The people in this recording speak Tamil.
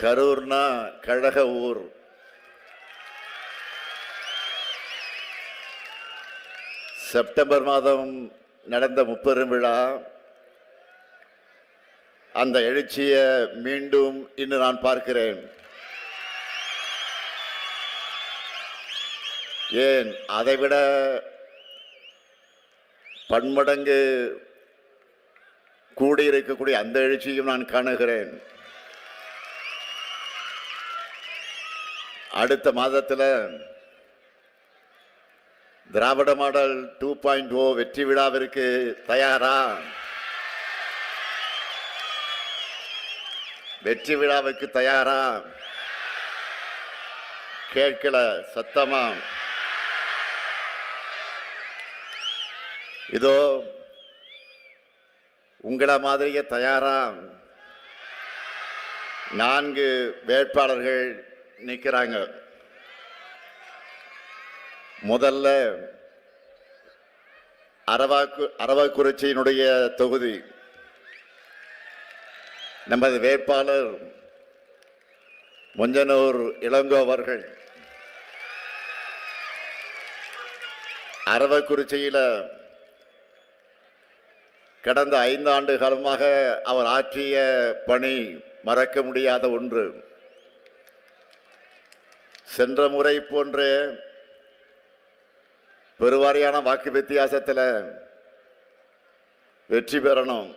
கரூர்னா கழக ஊர். செப்டம்பர் மாதம் நடந்த முப்பெரும் விழா, அந்த எழுச்சியை மீண்டும் இன்று நான் பார்க்கிறேன். ஏன் அதைவிட பன்மடங்கு கூடியிருக்கக்கூடிய அந்த எழுச்சியும் நான் காணுகிறேன். அடுத்த மாதத்தில் திராவிட மாடல் 2.0 வெற்றி விழாவிற்கு தயாரா? வெற்றி விழாவுக்கு தயாரா? கேட்கல சத்தமா? இதோ உங்கள மாதிரியே தயாரா? 4 வேட்பாளர்கள் நிற்கிறாங்க. முதல்ல அரவக்குறிச்சியினுடைய தொகுதி நமது வேட்பாளர் மொஞ்சனூர் இளங்கோ அவர்கள். அரவக்குறிச்சியில் கடந்த 5 ஆண்டு காலமாக அவர் ஆற்றிய பணி மறக்க முடியாத ஒன்று. சென்ற முறை போன்ற பெருவாரியான வாக்கு வித்தியாசத்தில் வெற்றி பெறணும்.